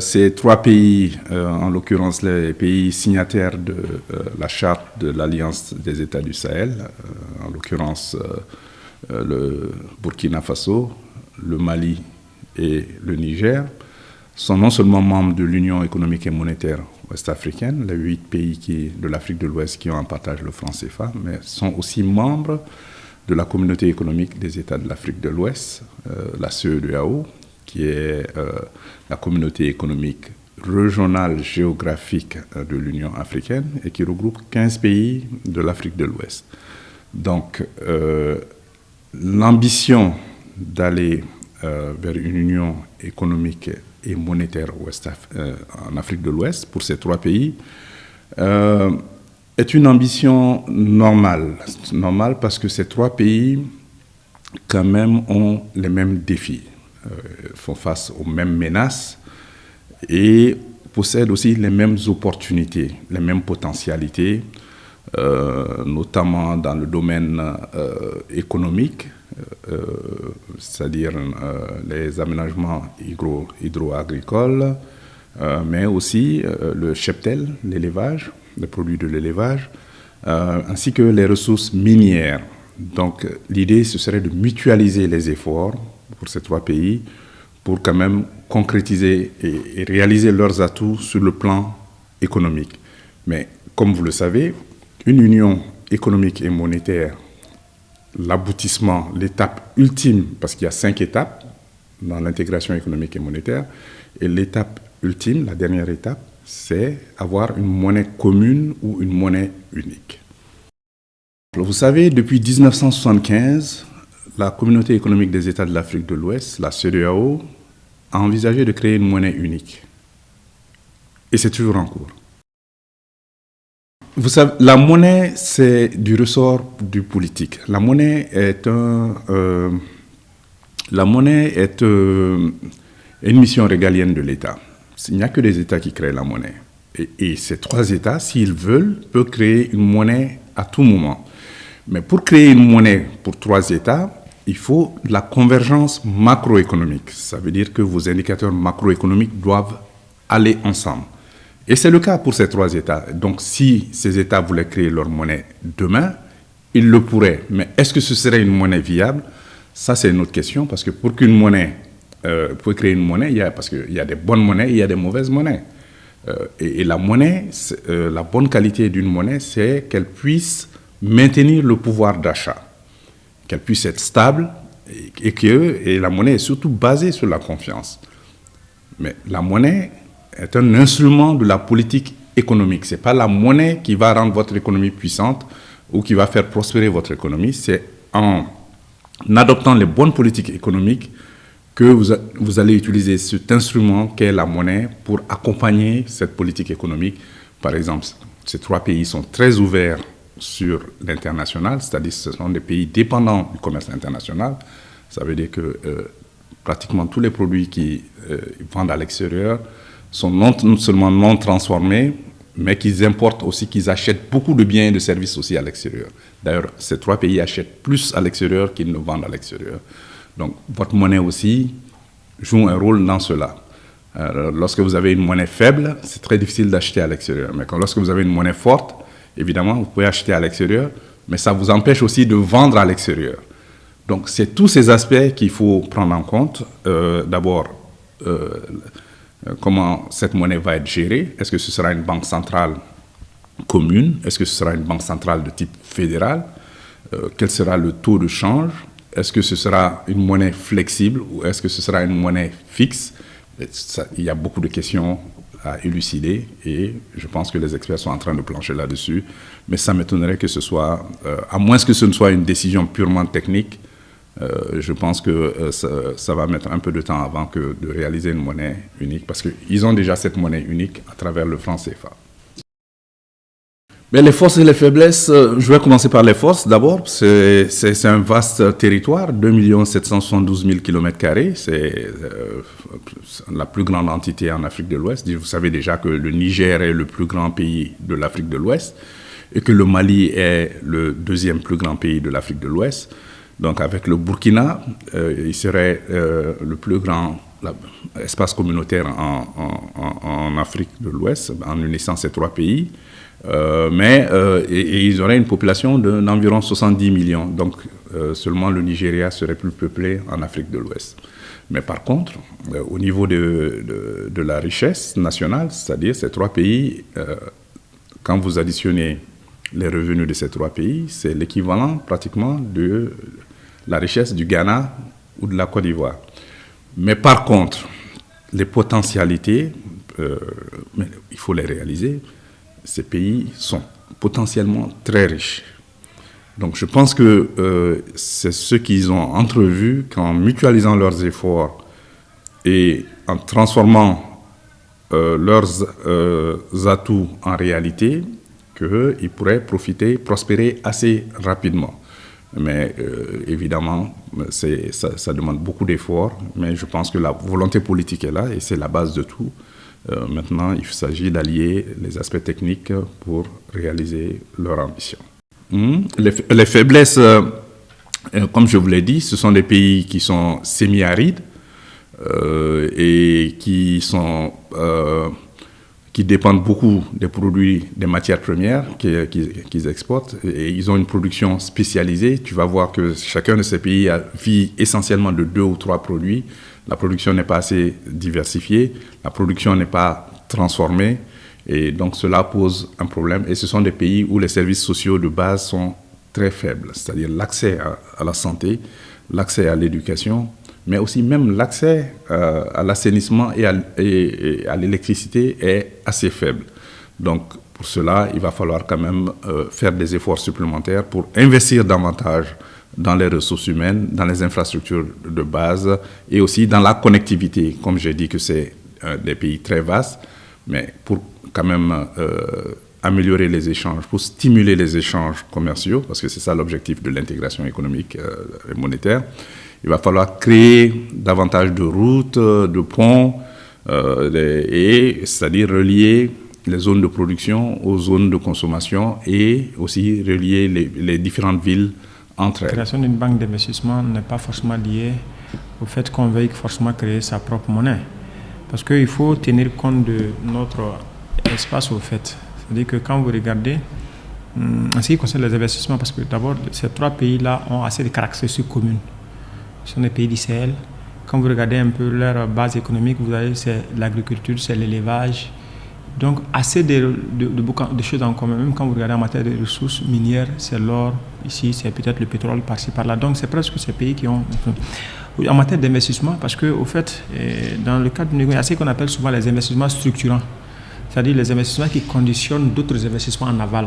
ces trois pays, en l'occurrence les pays signataires de la charte de l'Alliance des États du Sahel, en l'occurrence le Burkina Faso, le Mali et le Niger, sont non seulement membres de l'Union économique et monétaire ouest-africaine, les 8 pays de l'Afrique de l'Ouest qui ont en partage le franc CFA, mais sont aussi membres de la communauté économique des États de l'Afrique de l'Ouest, la CEDEAO, qui est la communauté économique régionale géographique de l'Union africaine et qui regroupe 15 pays de l'Afrique de l'Ouest. Donc, l'ambition d'aller vers une union économique et monétaire en Afrique de l'Ouest pour ces trois pays est une ambition normale. Normale parce que ces trois pays, quand même, ont les mêmes défis, font face aux mêmes menaces et possèdent aussi les mêmes opportunités, les mêmes potentialités, notamment dans le domaine économique, c'est-à-dire les aménagements hydro-agricoles, mais aussi le cheptel, l'élevage, les produits de l'élevage, ainsi que les ressources minières. Donc l'idée, ce serait de mutualiser les efforts pour ces trois pays pour quand même concrétiser et réaliser leurs atouts sur le plan économique. Mais comme vous le savez, une union économique et monétaire, l'aboutissement, l'étape ultime, parce qu'il y a 5 étapes dans l'intégration économique et monétaire, et l'étape ultime, la dernière étape, c'est avoir une monnaie commune ou une monnaie unique. Vous savez, depuis 1975, la communauté économique des États de l'Afrique de l'Ouest, la CEDEAO, a envisagé de créer une monnaie unique. Et c'est toujours en cours. Vous savez, la monnaie, c'est du ressort du politique. La monnaie est une mission régalienne de l'État. Il n'y a que des États qui créent la monnaie. Et ces trois États, s'ils veulent, peuvent créer une monnaie à tout moment. Mais pour créer une monnaie pour 3 États, il faut la convergence macroéconomique. Ça veut dire que vos indicateurs macroéconomiques doivent aller ensemble. Et c'est le cas pour ces 3 États. Donc, si ces États voulaient créer leur monnaie demain, ils le pourraient. Mais est-ce que ce serait une monnaie viable? Ça, c'est une autre question, parce que pour qu'une monnaie, pour créer une monnaie, parce qu'il y a des bonnes monnaies et il y a des mauvaises monnaies. Et la monnaie, la bonne qualité d'une monnaie, c'est qu'elle puisse maintenir le pouvoir d'achat, qu'elle puisse être stable et la monnaie est surtout basée sur la confiance. Mais la monnaie est un instrument de la politique économique. Ce n'est pas la monnaie qui va rendre votre économie puissante ou qui va faire prospérer votre économie. C'est en adoptant les bonnes politiques économiques que vous allez utiliser cet instrument qu'est la monnaie pour accompagner cette politique économique. Par exemple, ces 3 pays sont très ouverts sur l'international, c'est-à-dire que ce sont des pays dépendants du commerce international. Ça veut dire que pratiquement tous les produits qu'ils vendent à l'extérieur sont non seulement non transformés, mais qu'ils importent aussi, qu'ils achètent beaucoup de biens et de services aussi à l'extérieur. D'ailleurs, ces 3 pays achètent plus à l'extérieur qu'ils ne vendent à l'extérieur. Donc, votre monnaie aussi joue un rôle dans cela. Lorsque vous avez une monnaie faible, c'est très difficile d'acheter à l'extérieur. Mais lorsque vous avez une monnaie forte, évidemment, vous pouvez acheter à l'extérieur, mais ça vous empêche aussi de vendre à l'extérieur. Donc, c'est tous ces aspects qu'il faut prendre en compte. D'abord, comment cette monnaie va être gérée. Est-ce que ce sera une banque centrale commune? Est-ce que ce sera une banque centrale de type fédéral? Quel sera le taux de change? Est-ce que ce sera une monnaie flexible ou est-ce que ce sera une monnaie fixe? Il y a beaucoup de questions à élucider et je pense que les experts sont en train de plancher là-dessus. Mais ça m'étonnerait que ce soit, à moins que ce ne soit une décision purement technique, je pense que ça va mettre un peu de temps avant de réaliser une monnaie unique parce qu'ils ont déjà cette monnaie unique à travers le franc CFA. Mais les forces et les faiblesses, je vais commencer par les forces. D'abord, c'est un vaste territoire, 2 772 000 km². C'est la plus grande entité en Afrique de l'Ouest. Vous savez déjà que le Niger est le plus grand pays de l'Afrique de l'Ouest et que le Mali est le 2e plus grand pays de l'Afrique de l'Ouest. Donc avec le Burkina, il serait le plus grand l'espace communautaire en Afrique de l'Ouest, en unissant ces 3 pays. Et ils auraient une population d'environ 70 millions. Donc, seulement le Nigeria serait plus peuplé en Afrique de l'Ouest. Mais par contre, au niveau de la richesse nationale, c'est-à-dire ces 3 pays, quand vous additionnez les revenus de ces 3 pays, c'est l'équivalent pratiquement de la richesse du Ghana ou de la Côte d'Ivoire. Mais par contre, les potentialités, il faut les réaliser, ces pays sont potentiellement très riches. Donc je pense que c'est ce qu'ils ont entrevu qu'en mutualisant leurs efforts et en transformant leurs atouts en réalité, qu'ils pourraient prospérer assez rapidement. Mais évidemment, ça demande beaucoup d'efforts, mais je pense que la volonté politique est là et c'est la base de tout. Maintenant, il s'agit d'allier les aspects techniques pour réaliser leur ambition. Les faiblesses, comme je vous l'ai dit, ce sont des pays qui sont semi-arides et qui dépendent beaucoup des produits, des matières premières qu'ils exportent. Et ils ont une production spécialisée. Tu vas voir que chacun de ces pays vit essentiellement de 2 ou 3 produits. La production n'est pas assez diversifiée, la production n'est pas transformée. Et donc cela pose un problème. Et ce sont des pays où les services sociaux de base sont très faibles. C'est-à-dire l'accès à la santé, l'accès à l'éducation, mais aussi même l'accès à l'assainissement et à l'électricité est assez faible. Donc, pour cela, il va falloir quand même faire des efforts supplémentaires pour investir davantage dans les ressources humaines, dans les infrastructures de base et aussi dans la connectivité. Comme j'ai dit que c'est des pays très vastes, mais pour quand même améliorer les échanges, pour stimuler les échanges commerciaux, parce que c'est ça l'objectif de l'intégration économique et monétaire, il va falloir créer davantage de routes, de ponts, c'est-à-dire relier les zones de production aux zones de consommation et aussi relier les différentes villes entre elles. La création d'une banque d'investissement n'est pas forcément liée au fait qu'on veuille forcément créer sa propre monnaie. Parce qu'il faut tenir compte de notre espace au fait. C'est-à-dire que quand vous regardez, en ce qui concerne les investissements, parce que d'abord, ces 3 pays-là ont assez de caractéristiques communes. Ce sont des pays du Sahel. Quand vous regardez un peu leur base économique, vous avez c'est l'agriculture, c'est l'élevage. Donc, assez de choses en commun. Même quand vous regardez en matière de ressources minières, c'est l'or. Ici, c'est peut-être le pétrole par-ci, par-là. Donc, c'est presque ces pays qui ont... En matière d'investissement, parce qu'au fait, dans le cadre du négociation, il y a ce qu'on appelle souvent les investissements structurants. C'est-à-dire les investissements qui conditionnent d'autres investissements en aval.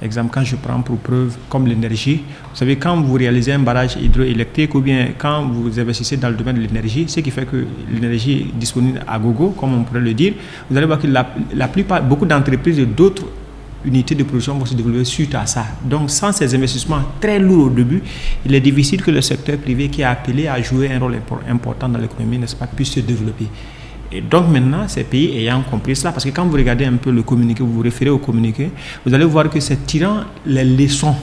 Exemple, quand je prends pour preuve comme l'énergie, vous savez, quand vous réalisez un barrage hydroélectrique ou bien quand vous investissez dans le domaine de l'énergie, ce qui fait que l'énergie est disponible à gogo, comme on pourrait le dire, vous allez voir que la plupart, beaucoup d'entreprises et d'autres unités de production vont se développer suite à ça. Donc, sans ces investissements très lourds au début, il est difficile que le secteur privé qui est appelé à jouer un rôle important dans l'économie, n'est-ce pas, puisse se développer. Et donc maintenant, ces pays ayant compris cela, parce que quand vous regardez un peu le communiqué, vous vous référez au communiqué, vous allez voir que c'est tirant les leçons,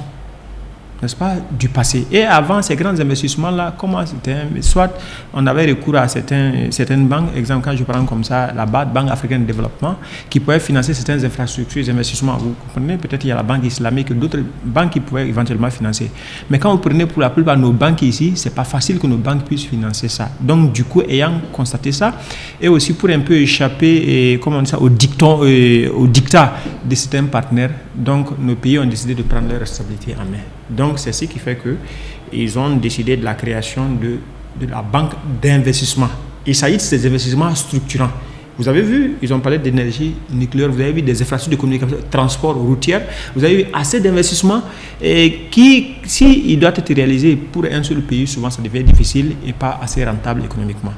n'est-ce pas, du passé. Et avant ces grands investissements-là, comment c'était, soit on avait recours à certaines banques, exemple quand je prends comme ça la BAD, Banque africaine de développement, qui pouvaient financer certaines infrastructures et investissements. Vous comprenez, peut-être il y a la Banque islamique, d'autres banques qui pouvaient éventuellement financer. Mais quand vous prenez pour la plupart nos banques ici, c'est pas facile que nos banques puissent financer ça. Donc du coup, ayant constaté ça, et aussi pour un peu échapper au dictat de certains partenaires, donc nos pays ont décidé de prendre leur responsabilité en main. Donc, c'est ce qui fait qu'ils ont décidé de la création de la banque d'investissement. Il s'agit de ces investissements structurants. Vous avez vu, ils ont parlé d'énergie nucléaire, vous avez vu des infrastructures de communication, transport routier, vous avez eu assez d'investissements qui, s'ils doivent être réalisés pour un seul pays, souvent ça devient difficile et pas assez rentable économiquement.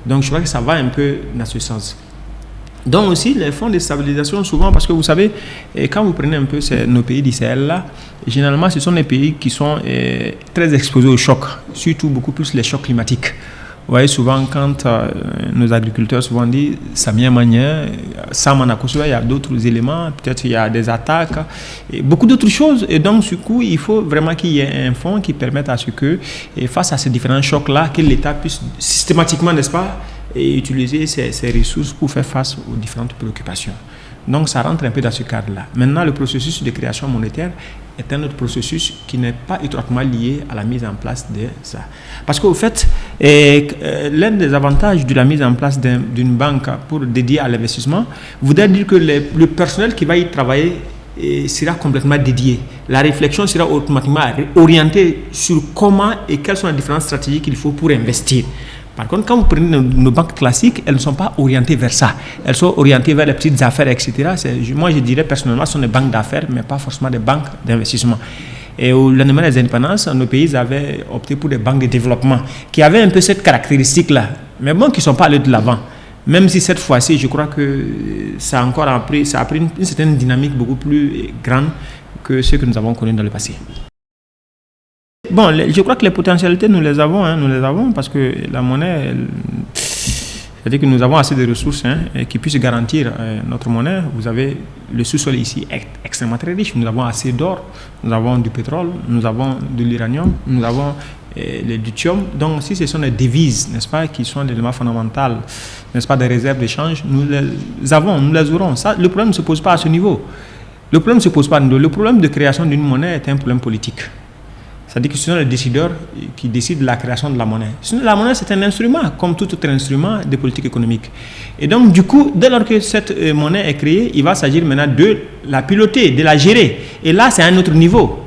Donc, je crois que ça va un peu dans ce sens. Donc aussi les fonds de stabilisation souvent, parce que vous savez, quand vous prenez un peu nos pays du Sahel là, généralement ce sont les pays qui sont très exposés aux chocs, surtout beaucoup plus les chocs climatiques. Vous voyez souvent quand nos agriculteurs souvent disent Samia Mania, Samanakosoa, il y a d'autres éléments, peut-être il y a des attaques, et beaucoup d'autres choses. Et donc du coup, il faut vraiment qu'il y ait un fonds qui permette à ce que, face à ces différents chocs-là, que l'État puisse systématiquement, n'est-ce pas, et utiliser ces ressources pour faire face aux différentes préoccupations. Donc ça rentre un peu dans ce cadre-là. Maintenant, le processus de création monétaire est un autre processus qui n'est pas étroitement lié à la mise en place de ça. Parce qu'au fait, l'un des avantages de la mise en place d'une banque pour dédier à l'investissement voudrait dire que le personnel qui va y travailler sera complètement dédié. La réflexion sera automatiquement orientée sur comment et quelles sont les différentes stratégies qu'il faut pour investir. Par contre, quand vous prenez nos banques classiques, elles ne sont pas orientées vers ça. Elles sont orientées vers les petites affaires, etc. Moi, je dirais personnellement, ce sont des banques d'affaires, mais pas forcément des banques d'investissement. Et au lendemain des indépendances, nos pays avaient opté pour des banques de développement qui avaient un peu cette caractéristique-là, mais bon, qui ne sont pas allées de l'avant. Même si cette fois-ci, je crois que ça a pris une certaine dynamique beaucoup plus grande que ce que nous avons connu dans le passé. Bon, je crois que les potentialités, nous les avons parce que la monnaie, c'est-à-dire que nous avons assez de ressources qui puissent garantir notre monnaie. Vous avez le sous-sol ici extrêmement très riche. Nous avons assez d'or, nous avons du pétrole, nous avons de l'uranium, nous avons le lithium. Donc, si ce sont des devises, n'est-ce pas, qui sont des éléments fondamentaux, n'est-ce pas, des réserves d'échange, nous les avons, nous les aurons. Ça, le problème ne se pose pas à ce niveau. Le problème ne se pose pas à ce niveau. Le problème de création d'une monnaie est un problème politique. C'est-à-dire que ce sont les décideurs qui décident de la création de la monnaie. La monnaie, c'est un instrument, comme tout autre instrument de politique économique. Et donc, du coup, dès lors que cette monnaie est créée, il va s'agir maintenant de la piloter, de la gérer. Et là, c'est un autre niveau.